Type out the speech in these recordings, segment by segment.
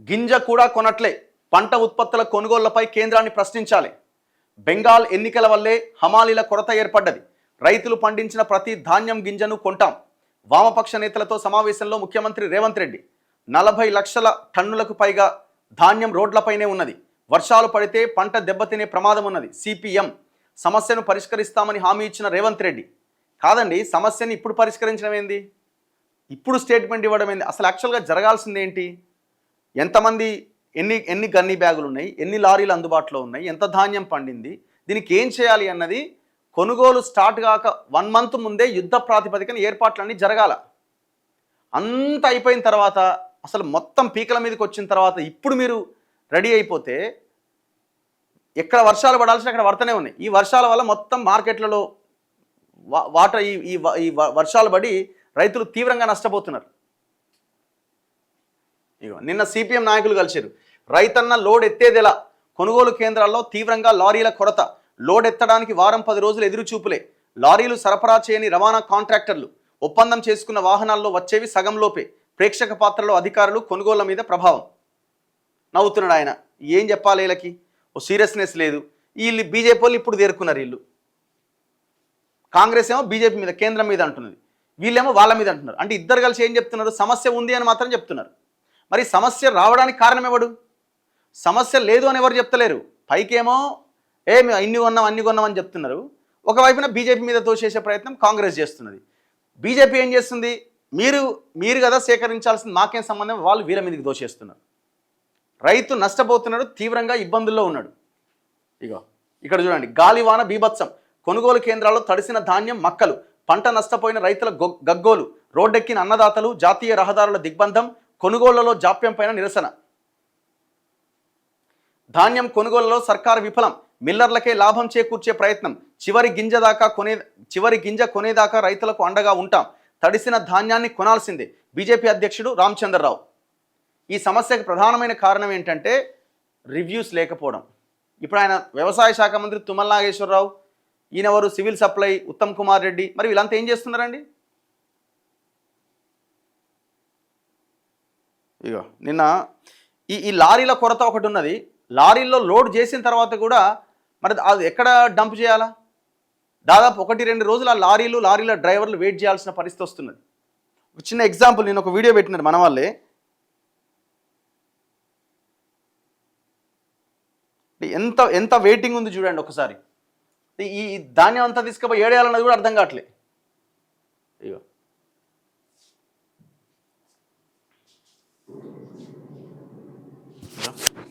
గింజ కూడా కొనట్లే, పంట ఉత్పత్తుల కొనుగోళ్లపై కేంద్రాన్ని ప్రశ్నించాలి. బెంగాల్ ఎన్నికల వల్లే హమాలీల కొరత ఏర్పడ్డది. రైతులు పండించిన ప్రతి ధాన్యం గింజను కొంటాం. వామపక్ష నేతలతో సమావేశంలో ముఖ్యమంత్రి రేవంత్ రెడ్డి. 40 లక్షల టన్నులకు పైగా ధాన్యం రోడ్లపైనే ఉన్నది. వర్షాలు పడితే పంట దెబ్బతినే ప్రమాదం ఉన్నది. సిపిఎం సమస్యను పరిష్కరిస్తామని హామీ ఇచ్చిన రేవంత్ రెడ్డి. కాదండి, సమస్యని ఇప్పుడు పరిష్కరించడం ఏంది, ఇప్పుడు స్టేట్మెంట్ ఇవ్వడం ఏంది? అసలు యాక్చువల్గా జరగాల్సింది ఏంటి? ఎంతమంది, ఎన్ని గన్ని బ్యాగులు ఉన్నాయి, ఎన్ని లారీలు అందుబాటులో ఉన్నాయి, ఎంత ధాన్యం పండింది, దీనికి ఏం చేయాలి అన్నది కొనుగోలు స్టార్ట్ కాక 1 మంత్ ముందే యుద్ధ ప్రాతిపదికన ఏర్పాట్లన్నీ జరగాల. అంత అయిపోయిన తర్వాత, అసలు మొత్తం పీకల మీదకి వచ్చిన తర్వాత ఇప్పుడు మీరు రెడీ అయిపోతే ఎక్కడ వర్షాలు పడాల్సిన అక్కడ పడుతూనే ఉన్నాయి. ఈ వర్షాల వల్ల మొత్తం మార్కెట్లలో వాటర్ ఈ వర్షాలు పడి రైతులు తీవ్రంగా నష్టపోతున్నారు. ఇగో నిన్న సిపిఎం నాయకులు కలిశారు. రైతన్న లోడ్ ఎత్తేదెలా, కొనుగోలు కేంద్రాల్లో తీవ్రంగా లారీల కొరత, లోడ్ ఎత్తడానికి వారం 10 రోజులు ఎదురు చూపులే, లారీలు సరఫరా చేయని రవాణా కాంట్రాక్టర్లు, ఒప్పందం చేసుకున్న వాహనాల్లో వచ్చేవి సగంలోపే, ప్రేక్షక పాత్రలో అధికారులు, కొనుగోళ్ల మీద ప్రభావం. నవ్వుతున్నాడు ఆయన. ఏం చెప్పాలి వీళ్ళకి? ఓ సీరియస్నెస్ లేదు. వీళ్ళు బీజేపీ వాళ్ళు ఇప్పుడు తేరుకున్నారు. వీళ్ళు కాంగ్రెస్ ఏమో బీజేపీ మీద, కేంద్రం మీద అంటున్నది, వీళ్ళేమో వాళ్ళ మీద అంటున్నారు. అంటే ఇద్దరు కలిసి ఏం చెప్తున్నారు? సమస్య ఉంది అని మాత్రం చెప్తున్నారు. మరి సమస్య రావడానికి కారణం ఎవడు? సమస్య లేదు అని ఎవరు చెప్తలేరు. పైకేమో మేము అన్ని కొన్నాం అని చెప్తున్నారు. ఒకవైపున బీజేపీ మీద తోసేసే ప్రయత్నం కాంగ్రెస్ చేస్తున్నది. బీజేపీ ఏం చేస్తుంది? మీరు కదా సేకరించాల్సింది, మాకేం సంబంధం, వాళ్ళు వీళ్ళ మీదకి దోషేస్తున్నారు. రైతు నష్టపోతున్నాడు, తీవ్రంగా ఇబ్బందుల్లో ఉన్నాడు. ఇగో ఇక్కడ చూడండి, గాలివాన బీభత్సం, కొనుగోలు కేంద్రాల్లో తడిసిన ధాన్యం మక్కలు, పంట నష్టపోయిన రైతుల గగ్గోలు, రోడ్డెక్కిన అన్నదాతలు, జాతీయ రహదారుల దిగ్బంధం, కొనుగోళ్లలో జాప్యం పైన నిరసన. ధాన్యం కొనుగోలులో సర్కారు విఫలం, మిల్లర్లకే లాభం చేకూర్చే ప్రయత్నం, చివరి గింజ కొనేదాకా రైతులకు అండగా ఉంటాం, తడిసిన ధాన్యాన్ని కొనాల్సిందే, బీజేపీ అధ్యక్షుడు రామచంద్రరావు. ఈ సమస్యకు ప్రధానమైన కారణం ఏంటంటే రివ్యూస్ లేకపోవడం. ఇప్పుడు ఆయన వ్యవసాయ శాఖ మంత్రి తుమ్మల నాగేశ్వరరావు, ఈయనెవరు సివిల్ సప్లై ఉత్తమ్ కుమార్ రెడ్డి, మరి వీళ్ళంతా ఏం చేస్తున్నారండి? ఇగో నిన్న ఈ లారీల కొరత ఒకటి ఉన్నది. లారీల్లో లోడ్ చేసిన తర్వాత కూడా మరి అది ఎక్కడ డంప్ చేయాలా? దాదాపు 1-2 రోజులు ఆ లారీల డ్రైవర్లు వెయిట్ చేయాల్సిన పరిస్థితి వస్తున్నది. ఒక చిన్న ఎగ్జాంపుల్, నేను ఒక వీడియో పెట్టినారు మన వాళ్ళే. ఎంత వెయిటింగ్ ఉంది చూడండి ఒకసారి. ఈ ధాన్యం అంతా తీసుకుపోయి ఏడేయాలన్నది కూడా అర్థం కావట్లే. ఇగో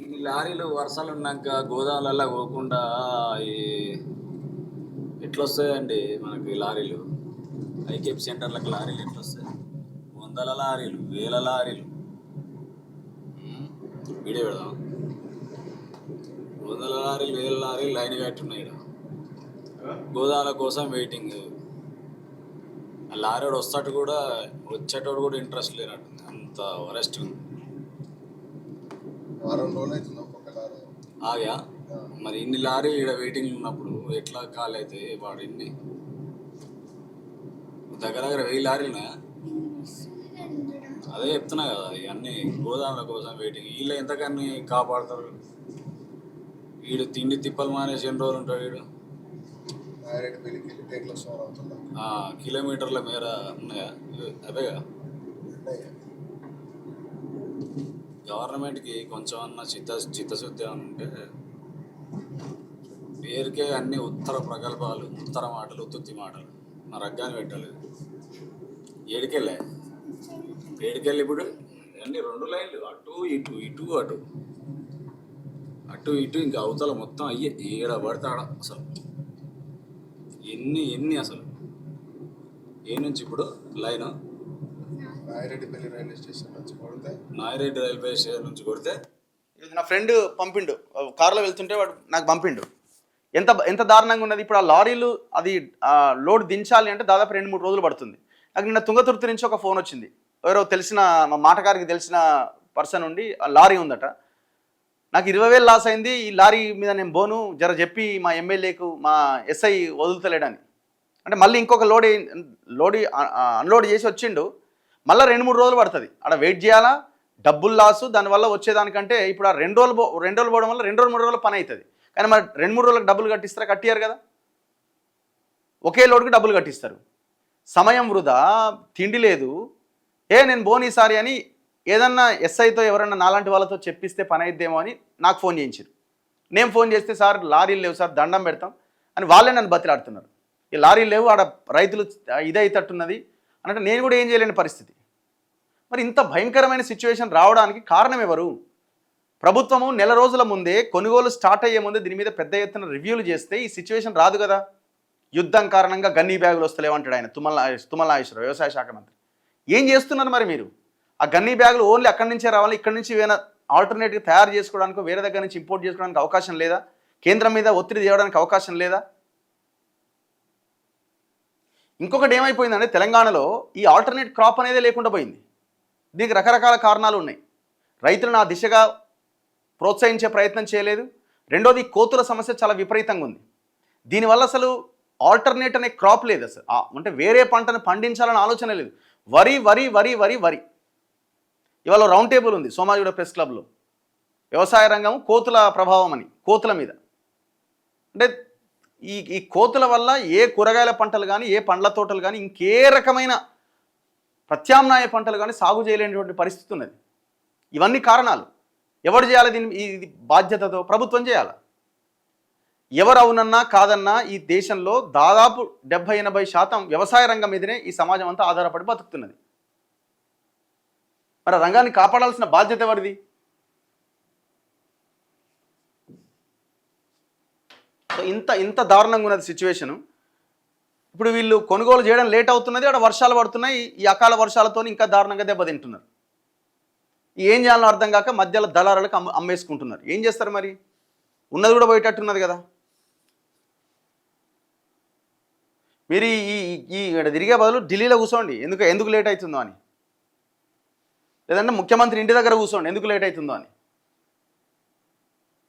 ఈ లారీలు వర్షాలు ఉన్నాక గోదాములలో పోకుండా ఎట్లా వస్తాయండి మనకి లారీలు? ఐకేపీ సెంటర్లకు లారీలు ఎట్లా వస్తాయి? 100 లారీలు, 1000 లారీలు. వీడియో పెడదాం. 100 లారీలు, 1000 లారీలు లైన్ కట్టున్నాయి. గోదాముల కోసం వెయిటింగ్. ఆ లారీ వచ్చేటోడు కూడా ఇంట్రెస్ట్ లేనట్టుంది, అంత వరెస్ట్ ఉంది. ఆగా మరి ఇన్ని లారీలు ఇక్కడ వెయిటింగ్ ఉన్నప్పుడు ఎట్లా కాల్ అయితే వాడు ఇన్ని దగ్గర 1000 లారీలు ఉన్నాయా? అదే చెప్తున్నా కదా, ఇవన్నీ గోదాముల కోసం వెయిటింగ్. వీళ్ళు ఎంతకన్నీ కాపాడతారు? వీడు తిండి తిప్పలు మానేసి ఎన్ని రోజులు ఉంటాడు వీడు? కిలోమీటర్ల మేర ఉన్నాయా? అవేగా గవర్నమెంట్కి కొంచెం అన్న చిత్తశుద్ధి ఉంటే పేరుకే అన్ని ఉత్తర ప్రగల్భాలు, ఉత్తర మాటలు, ఉత్తుత్తి మాటలు. నా రగ్గాన్ని పెట్టాలి. ఏడికెళ్ళి ఇప్పుడు అన్ని 2 లైన్లు, అటు ఇటు ఇంకా అవతల మొత్తం అయ్యే ఏడ పడతాడ. అసలు ఎన్ని అసలు ఏ నుంచి ఇప్పుడు లైన్ నాయిరెడ్డి రైల్వే స్టేషన్ నుంచి కొడితే నా ఫ్రెండ్ పంపిండు, కారులో వెళ్తుంటే వాడు నాకు పంపిండు. ఎంత దారుణంగా ఉన్నది. ఇప్పుడు ఆ లారీలు అది లోడ్ దించాలి అంటే దాదాపు 2-3 రోజులు పడుతుంది. నాకు నిన్న తుంగతుర్తి నుంచి ఒక ఫోన్ వచ్చింది. ఎవరో తెలిసిన మా మాటగారికి తెలిసిన పర్సన్ ఉండి ఆ లారీ ఉందట, నాకు 20,000 లాస్ అయింది, ఈ లారీ మీద నేను బోను, జర చెప్పి మా ఎమ్మెల్యేకు మా ఎస్ఐ వదులుతలేడని. అంటే మళ్ళీ ఇంకొక అన్లోడ్ చేసి వచ్చిండు. మళ్ళీ 2-3 రోజులు పడుతుంది. అక్కడ వెయిట్ చేయాలా, డబ్బులు లాసు, దానివల్ల వచ్చేదానికంటే ఇప్పుడు ఆ 2 రోజులు పోవడం వల్ల 2 రోజులు 3 రోజులు పని అవుతుంది. కానీ మరి 2-3 రోజులకు డబ్బులు కట్టిస్తారా? కట్టియారు కదా. ఒకే లోడ్కి డబ్బులు కట్టిస్తారు. సమయం వృధా, తిండి లేదు. నేను బోన్ ఈసారి అని ఏదన్నా ఎస్ఐతో ఎవరన్నా నాలాంటి వాళ్ళతో చెప్పిస్తే పని అయిద్దేమో అని నాకు ఫోన్ చేయించారు. నేను ఫోన్ చేస్తే సార్ లారీలు లేవు సార్, దండం పెడతాం అని వాళ్ళే నన్ను బతిలాడుతున్నారు. ఈ లారీలు లేవు, ఆడ రైతులు ఇదైతట్టున్నది అంటే నేను కూడా ఏం చేయలేని పరిస్థితి. మరి ఇంత భయంకరమైన సిచ్యువేషన్ రావడానికి కారణం ఎవరు? ప్రభుత్వము నెల రోజుల ముందే కొనుగోలు స్టార్ట్ అయ్యే ముందే దీని మీద పెద్ద ఎత్తున రివ్యూలు చేస్తే ఈ సిచ్యువేషన్ రాదు కదా. యుద్ధం కారణంగా గన్నీ బ్యాగులు వస్తలేవంటాడు ఆయన తుమ్మల నాగేశ్వరరావు, వ్యవసాయ శాఖ మంత్రి. ఏం చేస్తున్నారు మరి మీరు? ఆ గన్నీ బ్యాగులు ఓన్లీ అక్కడి నుంచే రావాలి, ఇక్కడి నుంచి ఏమైనా ఆల్టర్నేట్గా తయారు చేసుకోవడానికి వేరే దగ్గర నుంచి ఇంపోర్ట్ చేసుకోవడానికి అవకాశం లేదా? కేంద్రం మీద ఒత్తిడి చేయడానికి అవకాశం లేదా? ఇంకొకటి ఏమైపోయిందంటే తెలంగాణలో ఈ ఆల్టర్నేట్ క్రాప్ అనేది లేకుండా పోయింది. దీనికి రకరకాల కారణాలు ఉన్నాయి. రైతులను ఆ దిశగా ప్రోత్సహించే ప్రయత్నం చేయలేదు. రెండోది కోతుల సమస్య చాలా విపరీతంగా ఉంది. దీనివల్ల అసలు ఆల్టర్నేట్ అనే క్రాప్ లేదు అసలు. అంటే వేరే పంటను పండించాలని ఆలోచన లేదు. వరి వరి వరి వరి వరి. ఇవాళ రౌండ్ టేబుల్ ఉంది సోమాజిగూడ ప్రెస్ క్లబ్లో, వ్యవసాయ రంగం కోతుల ప్రభావం అని, కోతుల మీద. అంటే ఈ కోతుల వల్ల ఏ కూరగాయల పంటలు కానీ, ఏ పండ్ల తోటలు కానీ, ఇంకే రకమైన ప్రత్యామ్నాయ పంటలు కానీ సాగు చేయలేనటువంటి పరిస్థితి ఉన్నది. ఇవన్నీ కారణాలు. ఎవరు చేయాలి దీన్ని? ఇది బాధ్యతతో ప్రభుత్వం చేయాలి. ఎవరు అవునన్నా కాదన్నా ఈ దేశంలో దాదాపు 70-80% వ్యవసాయ రంగం మీదనే ఈ సమాజం అంతా ఆధారపడి బతుకుతున్నది. మరి ఆ రంగాన్ని కాపాడాల్సిన బాధ్యత ఎవరిది? సో ఇంత దారుణంగా ఉన్నది సిచ్యువేషను. ఇప్పుడు వీళ్ళు కొనుగోలు చేయడం లేట్ అవుతున్నది, అక్కడ వర్షాలు పడుతున్నాయి. ఈ అకాల వర్షాలతో ఇంకా దారుణంగా దెబ్బతింటున్నారు. ఏం చేయాలో అర్థం కాక మధ్యలో దళారులకు అమ్మేసుకుంటున్నారు. ఏం చేస్తారు మరి? ఉన్నది కూడా పోయేటట్టున్నది కదా. మీరు ఇక్కడ తిరిగే బదులు ఢిల్లీలో కూర్చోండి, ఎందుకు లేట్ అవుతుందో అని. లేదంటే ముఖ్యమంత్రి ఇంటి దగ్గర కూర్చోండి, ఎందుకు లేట్ అవుతుందో అని.